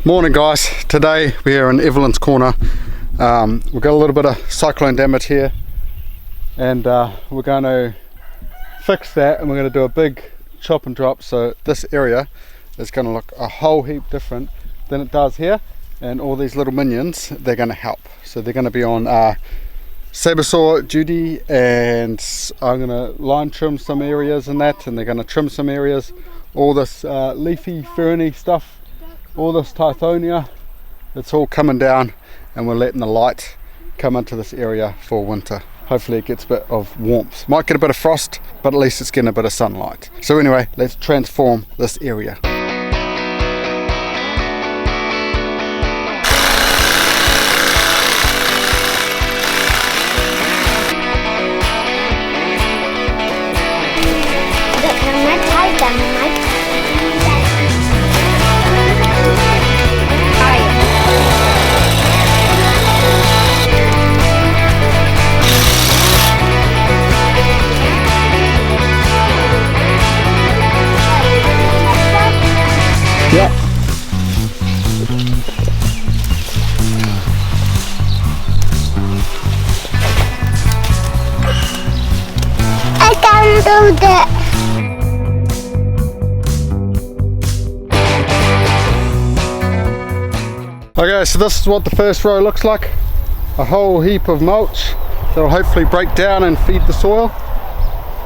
Morning guys, today we're in Evelyn's corner. We've got a little bit of cyclone damage here and we're going to fix that, and we're going to do a big chop and drop, so this area is going to look a whole heap different than it does here, and all these little minions, they're going to help. So they're going to be on saber saw duty, and I'm going to line trim some areas and that, and they're going to trim some areas. All this leafy ferny stuff, all this tithonia, it's all coming down, and we're letting the light come into this area for winter. Hopefully it gets a bit of warmth. Might get a bit of frost, but at least it's getting a bit of sunlight. So anyway, let's transform this area. Yeah. I can't do that. Okay, so this is what the first row looks like. A whole heap of mulch that'll hopefully break down and feed the soil.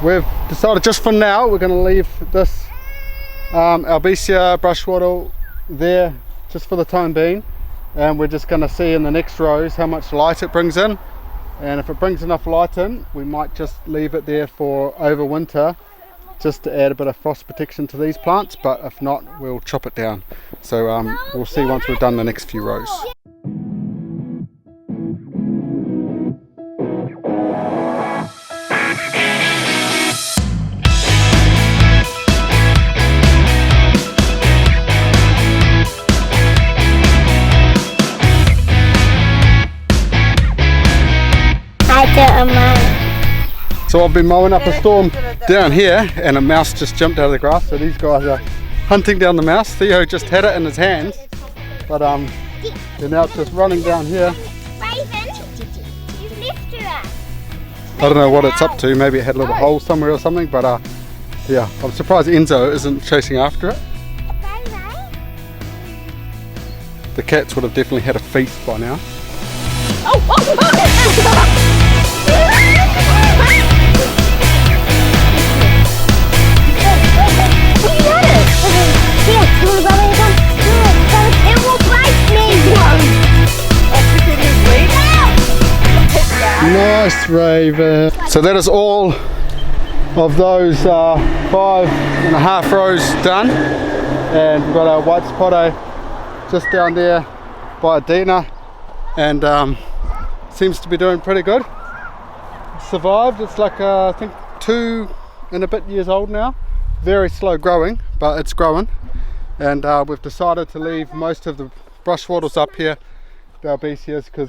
We've decided just for now we're going to leave this Albizia brush wattle there just for the time being, and we're just going to see in the next rows how much light it brings in, and if it brings enough light in, we might just leave it there for over winter just to add a bit of frost protection to these plants, but if not, we'll chop it down. So we'll see once we've done the next few rows. So I've been mowing up a storm down here, and a mouse just jumped out of the grass, so these guys are hunting down the mouse. Theo just had it in his hands, but they're now just running down here. I don't know what it's up to, maybe it had a little hole somewhere or something, but yeah, I'm surprised Enzo isn't chasing after it. The cats would have definitely had a feast by now. Nice, Raven. So that is all of those 5.5 rows done, and we've got our white spotto just down there by Adina, and seems to be doing pretty good. Survived. It's like I think 2 and a bit years old now. Very slow growing, but it's growing, and we've decided to leave most of the brush wattles up here, the albicias, because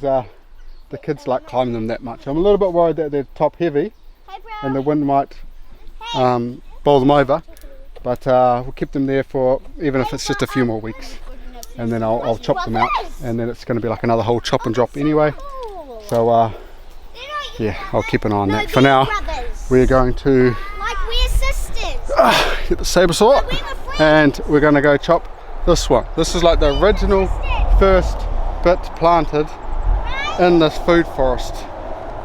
the kids like climbing them that much. I'm a little bit worried that they're top heavy and the wind might bowl them over, but we'll keep them there for even if it's just a few more weeks, and then I'll chop them out, and then it's going to be like another whole chop and drop anyway. So yeah, I'll keep an eye on that. For now, we're going to get the saber saw, and we're going to go chop this one. This is like the original first bit planted in this food forest,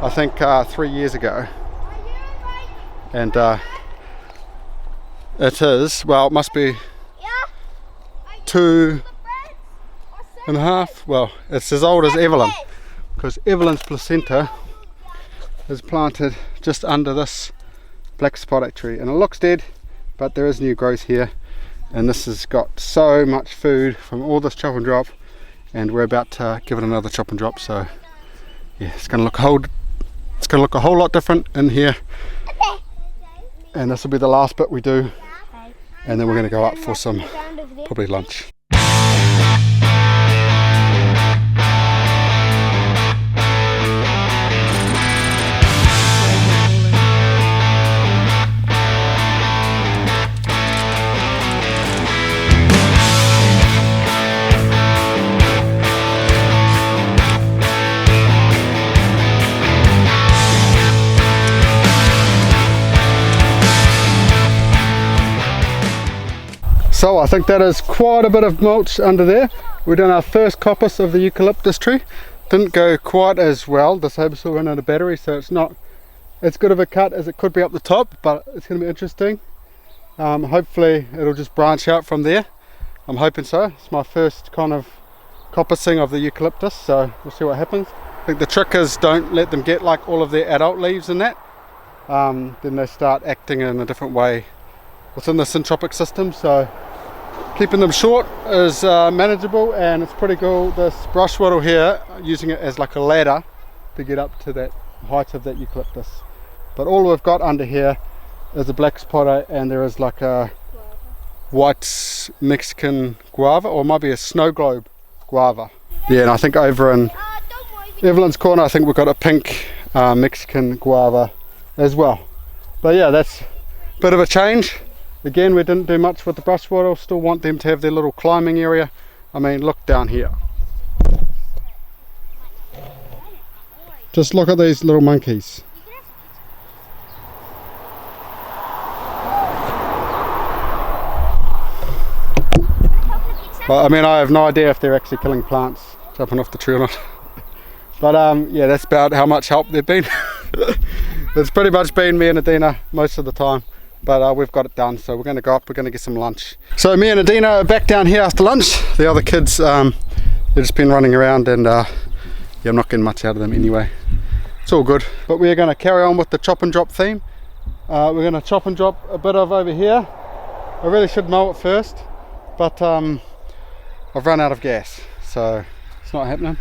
I think 3 years ago, and it is, well, it must be 2.5, well, it's as old as Evelyn, because Evelyn's placenta is planted just under this black spotted tree, and it looks dead, but there is new growth here, and this has got so much food from all this chop and drop, and we're about to give it another chop and drop. So yeah, it's going to look a whole lot different in here, and this will be the last bit we do, and then we're going to go up for some probably lunch. So I think that is quite a bit of mulch under there. We've done our first coppice of the eucalyptus tree. Didn't go quite as well. The sabersaw ran out of battery, so it's not as good of a cut as it could be up the top, but it's going to be interesting. Hopefully it'll just branch out from there. I'm hoping so. It's my first kind of coppicing of the eucalyptus, so we'll see what happens. I think the trick is don't let them get like all of their adult leaves in that. Then they start acting in a different way within the syntropic system, so keeping them short is manageable, and it's pretty cool. This brush wattle here, using it as like a ladder to get up to that height of that eucalyptus. But all we've got under here is a black spotto, and there is like a white Mexican guava, or it might be a snow globe guava. Yeah, and I think over in Evelyn's corner I think we've got a pink Mexican guava as well. But yeah, that's a bit of a change. Again, we didn't do much with the brush wattle. Still want them to have their little climbing area. I mean, look down here. Just look at these little monkeys. Well, I mean, I have no idea if they're actually killing plants jumping off the tree or not. But yeah, that's about how much help they've been. It's pretty much been me and Adina most of the time. But we've got it done, so we're going to go up, we're going to get some lunch. So me and Adina are back down here after lunch. The other kids, they've just been running around, and yeah, I'm not getting much out of them anyway. It's all good. But we're going to carry on with the chop and drop theme. We're going to chop and drop a bit of over here. I really should mow it first, but I've run out of gas, so it's not happening.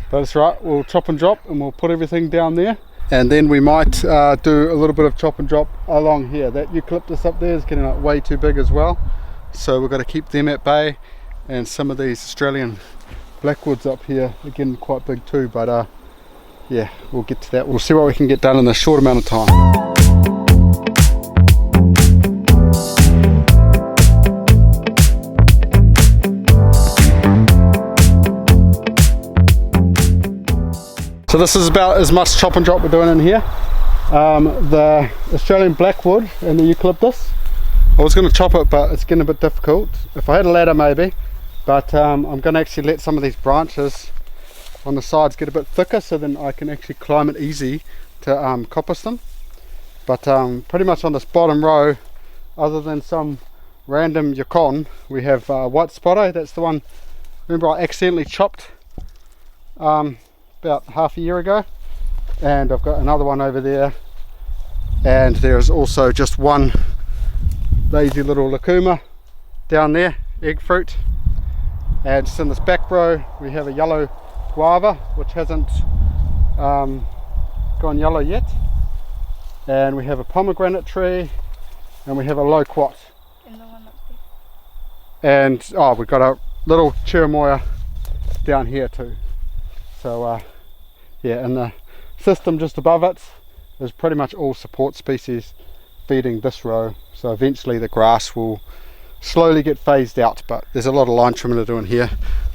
But it's right, we'll chop and drop and we'll put everything down there. And then we might do a little bit of chop and drop along here. That eucalyptus up there is getting like way too big as well, so we've got to keep them at bay. And some of these Australian blackwoods up here are getting quite big too, but yeah, we'll get to that. We'll see what we can get done in a short amount of time. So this is about as much chop and drop we're doing in here. The Australian blackwood and the eucalyptus, I was going to chop it, but it's getting a bit difficult. If I had a ladder maybe, but I'm going to actually let some of these branches on the sides get a bit thicker, so then I can actually climb it easy to coppice them. But pretty much on this bottom row, other than some random yukon, we have white spotto. That's the one, remember, I accidentally chopped about half a year ago, and I've got another one over there, and there's also just one lazy little lacuma down there, egg fruit. And just in this back row we have a yellow guava which hasn't gone yellow yet, and we have a pomegranate tree, and we have a loquat, and oh, we've got a little cherimoya down here too. So yeah, and the system just above it is pretty much all support species feeding this row, so eventually the grass will slowly get phased out, but there's a lot of line trimming to do in here,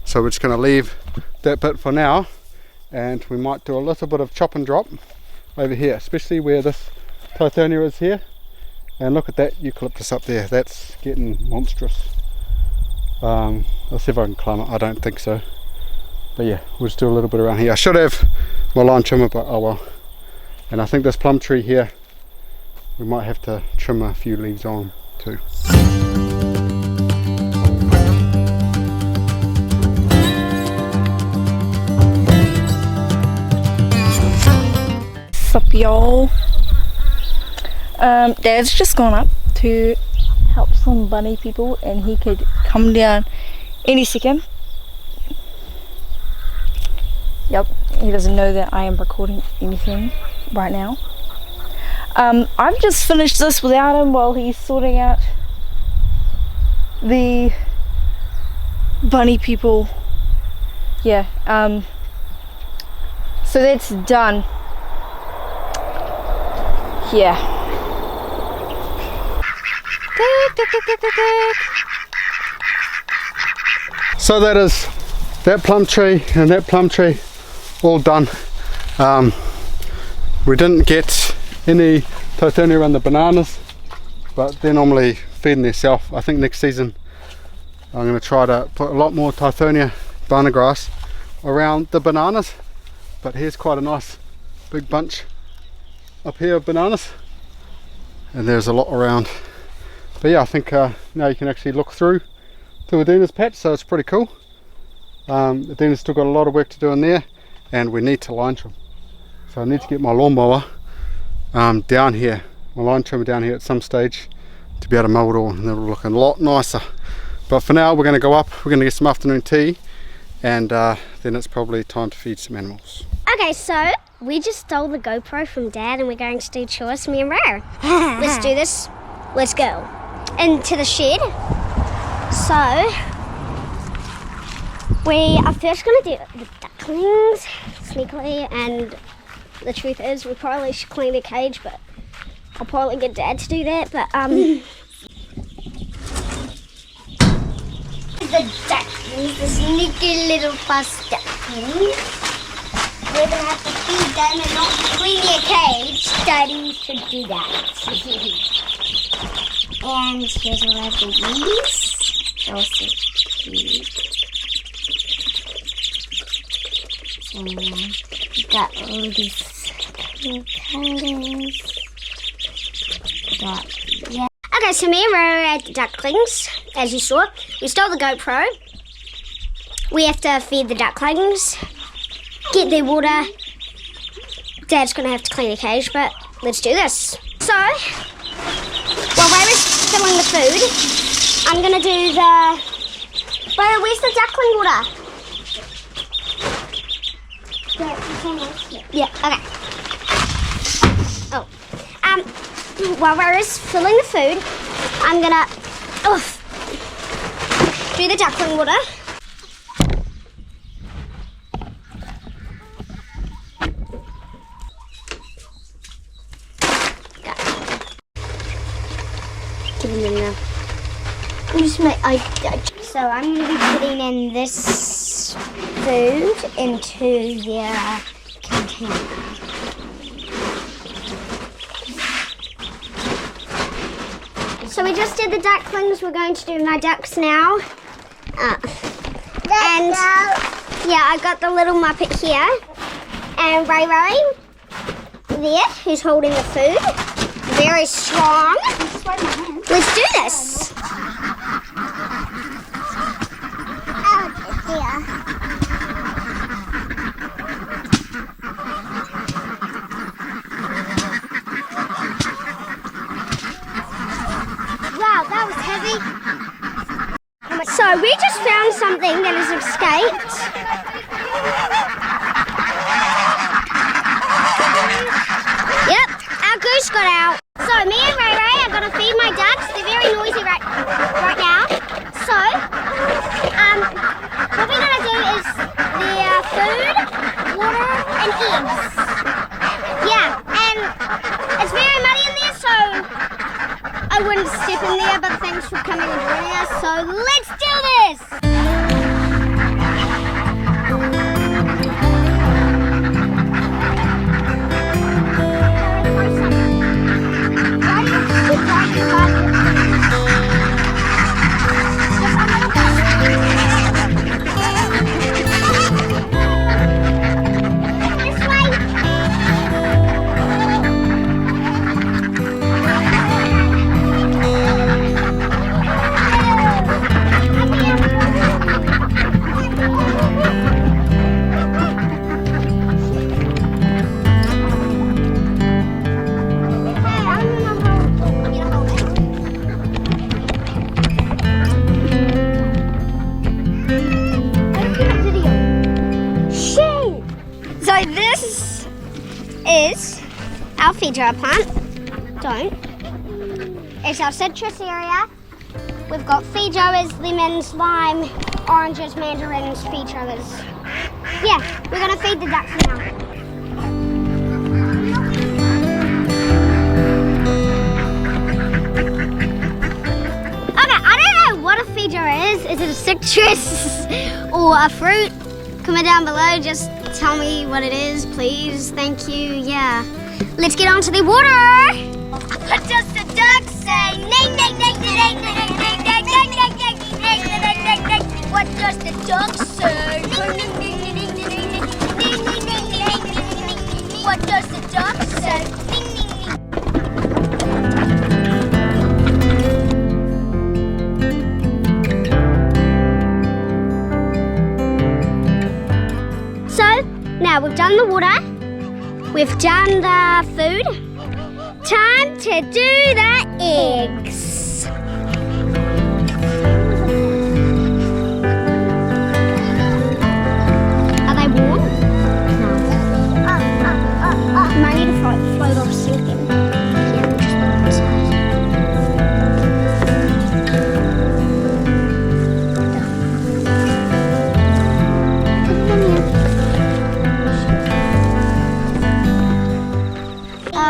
so we're just going to leave that bit for now, and we might do a little bit of chop and drop over here, especially where this tithonia is here. And look at that eucalyptus up there, that's getting monstrous. I'll see if I can climb it. I don't think so. But yeah, we'll just do a little bit around here. I should have my line trimmer, but oh well. And I think this plum tree here, we might have to trim a few leaves on too. Sup y'all. Dad's just gone up to help some bunny people, and he could come down any second. Yep, he doesn't know that I am recording anything right now. I've just finished this without him while he's sorting out the bunny people. Yeah, so that's done. Yeah. So that is that plum tree and that plum tree all done. We didn't get any tithonia around the bananas, but they're normally feeding themselves. I think next season I'm going to try to put a lot more Tithonia banana grass around the bananas. But here's quite a nice big bunch up here of bananas, and there's a lot around. But yeah, I think now you can actually look through to Aduna's patch, so it's pretty cool. Aduna's still got a lot of work to do in there, and we need to line trim. So I need to get my lawnmower down here, my line trimmer down here at some stage to be able to mow it all, and it'll look a lot nicer. But for now, we're going to go up, we're going to get some afternoon tea, and then it's probably time to feed some animals. Okay, so we just stole the GoPro from Dad and we're going to do chores, me and Ro. Let's do this. Let's go into the shed. So we are first going to do the ducklings sneakily, and the truth is we probably should clean the cage, but I'll probably get Dad to do that. But the ducklings, the sneaky little fast ducklings. We're going to have to feed them and not clean their cage. Daddy should do that. And here's all of these. They're also cute. So we've got all these cool colors. Yeah. Okay, so me and Ro are at the ducklings, as you saw. We stole the GoPro. We have to feed the ducklings, get their water. Dad's gonna have to clean the cage, but let's do this. So, while Ray's filling the food, I'm gonna do the... Ray, where's the duckling water? Yeah, okay. Oh. While Ray's filling the food, I'm gonna do the duckling water. So I'm going to be putting in this food into their container. So we just did the ducklings. We're going to do my ducks now. And yeah, I got the little Muppet here. And Ray there, who's holding the food. Very strong. Let's do this. Wow, that was heavy. So we just found something that has escaped. Yep, our goose got out. So me and Ray are going to feed my ducks. They're very noisy right now. So what we're going to do is their food, water and eggs. Yeah, and it's very muddy in there, so I wouldn't step in there, but thanks for coming and joining us. So let's do this! Is our feeder plant. It's our citrus area. We've got feijoas, lemons, lime, oranges, mandarins, feijoas. Yeah, we're gonna feed the ducks now. Okay, I don't know what a feijoa is. Is it a citrus or a fruit? Comment down below, just tell me what it is, please. Thank you. Yeah. Let's get on to the water. What does the duck say? Ning, ning, ning, ning, ning, ning, ning, ning, ning, ning, ning, ning, ning, ning, What does the dog say? What does the dog say? So, now we've done the water, we've done the food. Time to do the eggs. Are they warm? No. You might need to float off sinking. Yeah, we'll just put it inside.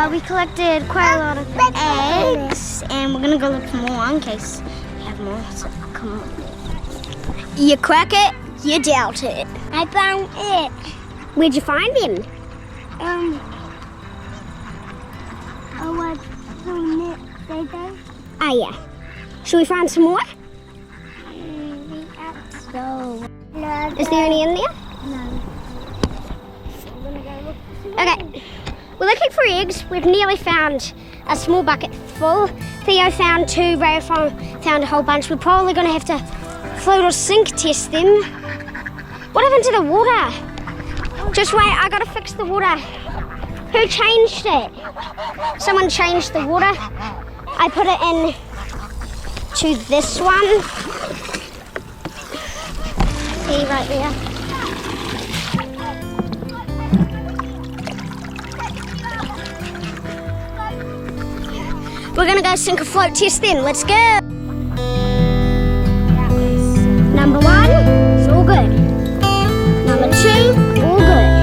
We collected quite a lot of eggs, and we're gonna go look for more in case we have more. So come on. You crack it, you doubt it. I found it. Where'd you find them? Ah, yeah. Should we find some more? So, Is there any in there? no. Okay. We're looking for eggs. We've nearly found a small bucket full. Theo found 2, Ray found a whole bunch. We're probably going to have to float or sink test them. What happened to the water? Just wait, I got to fix the water. Who changed it? Someone changed the water. I put it in to this one. See right there. We're gonna go sink or float test them. Let's go. Number 1, it's all good. Number 2, all good.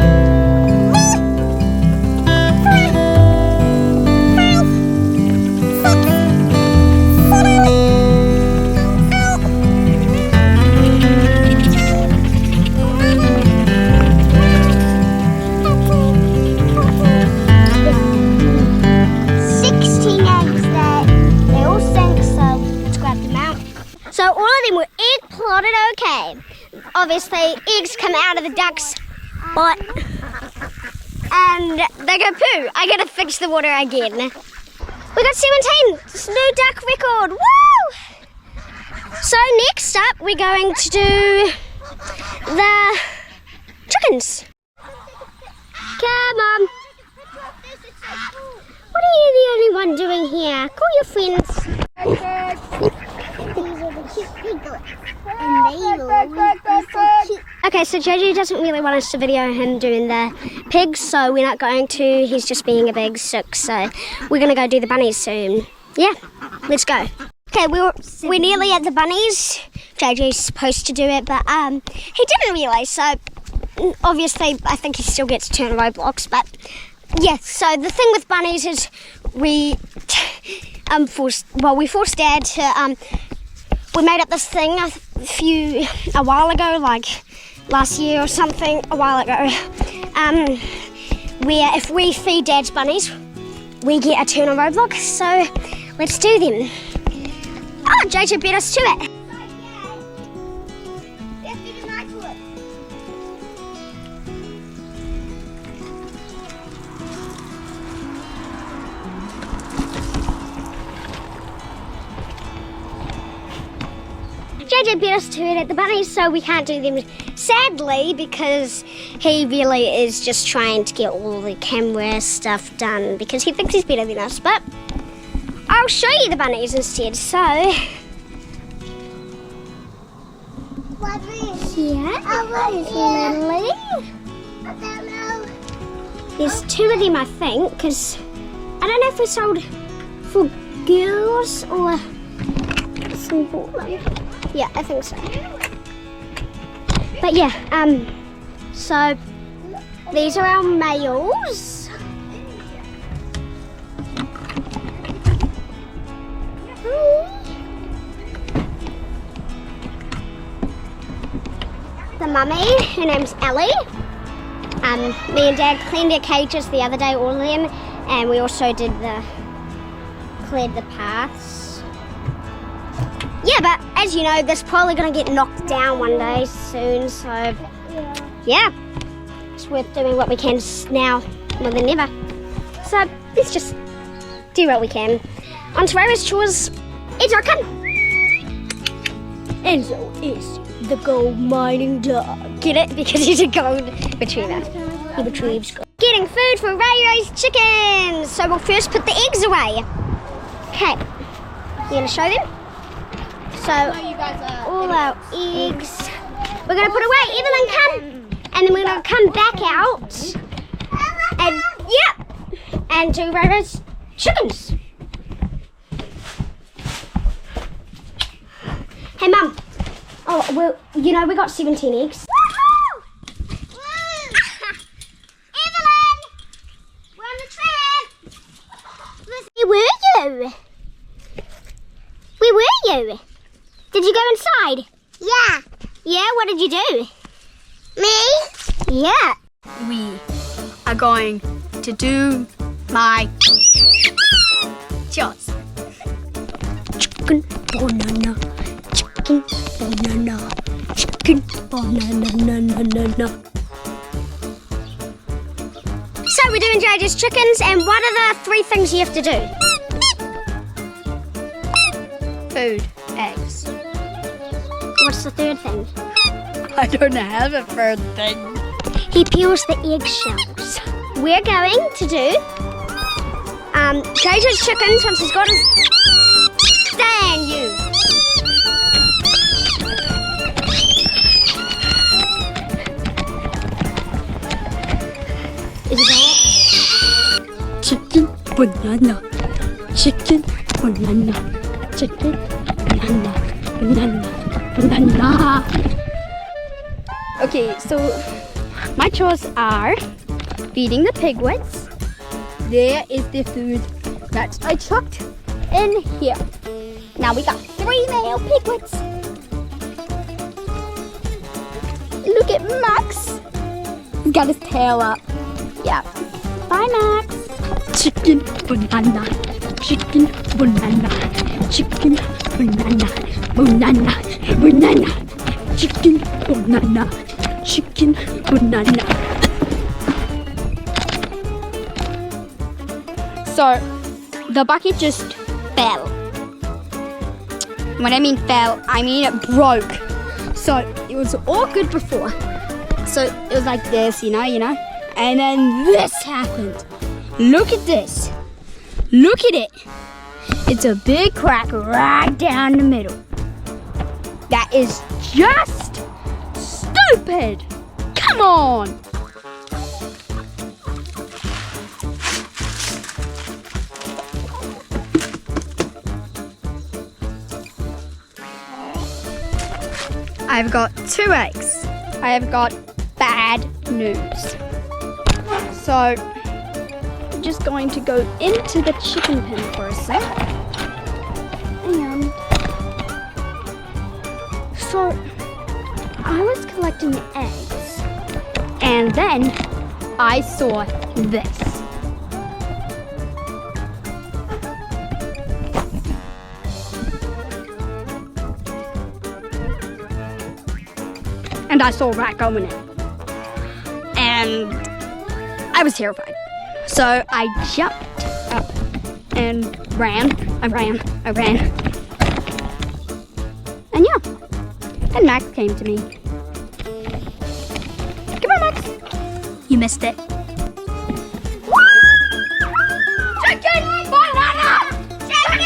So all of them were egg plotted okay. Obviously, eggs come out of the duck's butt and they go poo. I gotta fix the water again. We got 17. It's a new duck record. Woo! So next up, we're going to do the chickens. Come on. What are you the only one doing here? Call your friends. Okay, so JJ doesn't really want us to video him doing the pigs, so we're not going to. He's just being a big sook, so we're going to go do the bunnies soon. Yeah, let's go. Okay, we're nearly at the bunnies. JJ's supposed to do it, but he didn't realise, so obviously I think he still gets to turn roadblocks, but yeah, so the thing with bunnies is we forced Dad to we made up this thing a while ago, like last year or something, a while ago, where if we feed Dad's bunnies, we get a turn on roadblock, so let's do them. Oh, JJ beat us to it. JJ beat us to it at the bunnies, so we can't do them, sadly, because he really is just trying to get all the camera stuff done because he thinks he's better than us, but I'll show you the bunnies instead. So here is Lily. There's 2 of them, I think, because I don't know if we sold for girls or some boys. Yeah, I think so. But yeah, so these are our males. The mummy, her name's Ellie. Me and Dad cleaned their cages the other day, all of them, and we also cleared the paths. Yeah, but as you know, this probably gonna get knocked down one day soon, so yeah. It's worth doing what we can now more than ever. So let's just do what we can. On to Rara's chores. It's our cut. And so is the gold mining dog. Get it? Because he's a gold retriever. He retrieves gold. Getting food for Rara's chickens. So we'll first put the eggs away. Okay. You gonna show them? So all our eggs we're gonna put away. Evelyn, come. And then we're gonna come back out. And and do Rara's chickens. Hey Mum. Oh well, you know we got 17 eggs. Evelyn! We're on the tram! Where were you? Where were you? Did you go inside? Yeah. Yeah, what did you do? Me? Yeah. We are going to do my chores. Chicken banana. Chicken banana. Chicken banana. So we're doing Jade's chickens, and what are the 3 things you have to do? Food, eggs. What's the 3rd thing? I don't have a 3rd thing. He peels the eggshells. We're going to do Jade's chickens once he's got his... Stand you! Is it all? Chicken banana. Chicken banana. Chicken banana. Banana. Okay, so my chores are feeding the piglets. There is the food that I chucked in here. Now we got 3 male piglets. Look at Max. He's got his tail up. Yeah. Bye, Max. Chicken banana. Chicken banana. Chicken banana. Banana. Banana. Chicken banana. Chicken banana. So the bucket just fell. When I mean fell, I mean it broke. So it was all good before. So it was like this, you know. And then this happened. Look at this. Look at it. It's a big crack right down the middle. That is just stupid. Come on. I've got 2 eggs. I have got bad news. So, I'm just going to go into the chicken pen for a sec. And so, I was collecting the eggs. And then I saw this. And I saw a rat go in it. And I was terrified. So I jumped up and ran. I ran. And yeah. And Max came to me. Come on, Max. You missed it. Chicken banana! Chicken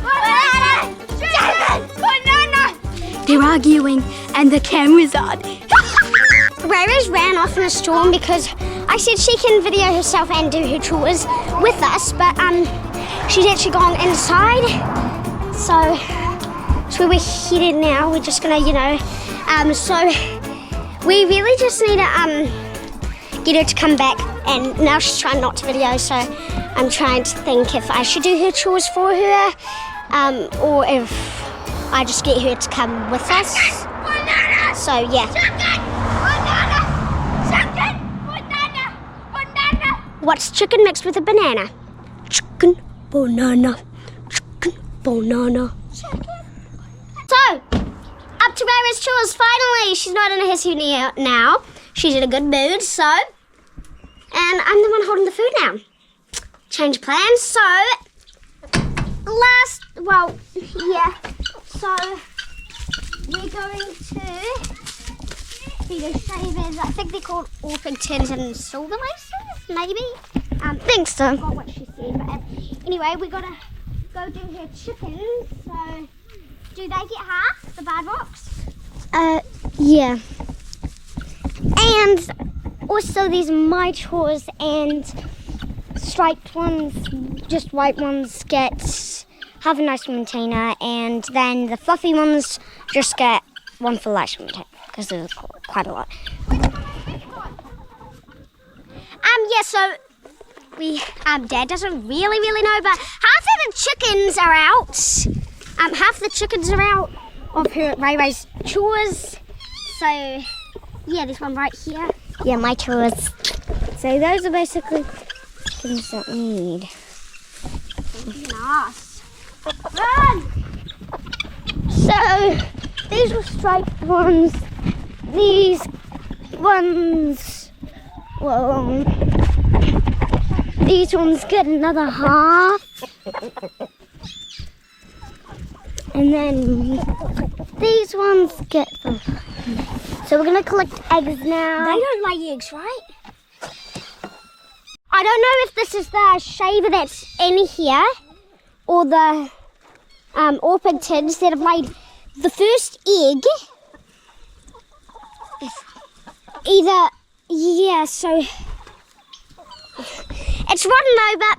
banana! Chicken banana! They're arguing and the camera's on. Rara's ran off in a storm because I said she can video herself and do her chores with us, but she's actually gone inside. So that's where we're headed now. We're just gonna, so we really just need to get her to come back, and now she's trying not to video, so I'm trying to think if I should do her chores for her, or if I just get her to come with us. So yeah. What's chicken mixed with a banana? Chicken banana. Chicken banana. chores, finally. She's not in a hissy now. She's in a good mood, so. And I'm the one holding the food now. Change plans, so. So we're going to feed her shavers. I think they're called Orpingtons and silver laces, maybe. Think so. I forgot what she said, but anyway, we gotta go do her chickens. So, do they get half the barred box? Yeah. And also these my chores and striped ones, just white ones, have a nice maintainer, and then the fluffy ones just get one for light maintainer because there's quite a lot. So Dad doesn't really know, but half of the chickens are out. Half the chickens are out of her Ray-Ray's chores. So yeah, there's one right here. Yeah, my chores. So those are basically things that we need. Nice. Run! So these were striped ones. These ones, well, these ones get another half. And then these ones get the... So we're going to collect eggs now. They don't lay eggs, right? I don't know if this is the shaver that's in here or the Orpingtons that have laid the first egg. So it's rotten though, but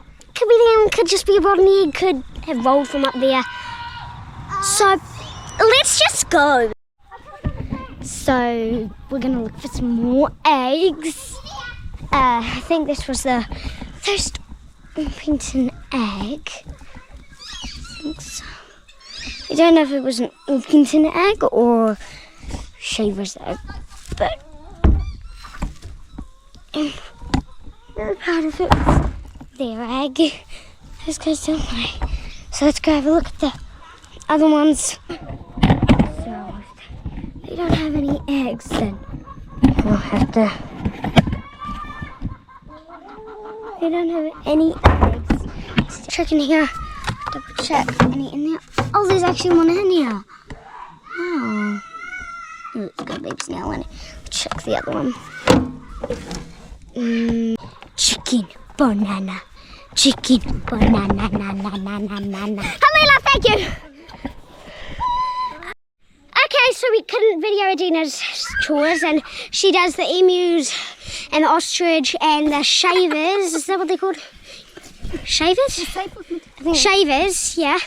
could just be a rotten egg, could have rolled from up there. So let's just go. So we're going to look for some more eggs. I think this was the first Orpington egg. I think so. I don't know if it was an Orpington egg or shaver's egg, but part of it was their egg. Those guys don't lay. So let's go have a look at the other ones. So if they don't have any eggs, then we'll have to... They don't have any eggs. Let's check in here. Double check. Any in there? Oh, there's actually one in here. Oh. It's got a baby snail in it. Check the other one. Chicken banana. Chicken banana. Halila, thank you. Okay, so we couldn't video Adina's chores, and she does the emus and the ostrich and the shavers. Is that what they're called? Shavers? Shavers, yeah.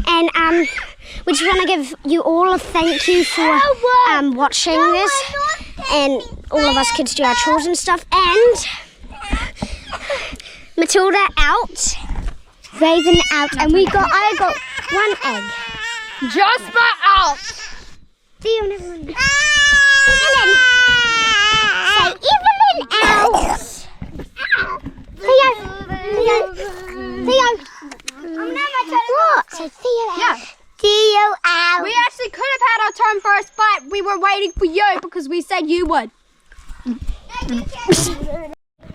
And we just want to give you all a thank you for watching this, and all of us kids do our chores and stuff. And Matilda out, Raven out, and I got one egg. Jasper out. Theo never won. Evelyn out. Theo. What? So Theo out. Yeah. Theo out. We actually could have had our turn first, but we were waiting for you because we said you would.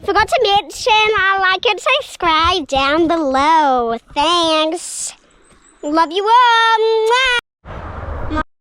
Forgot to mention, like and subscribe down below. Thanks. Love you all. Mwah.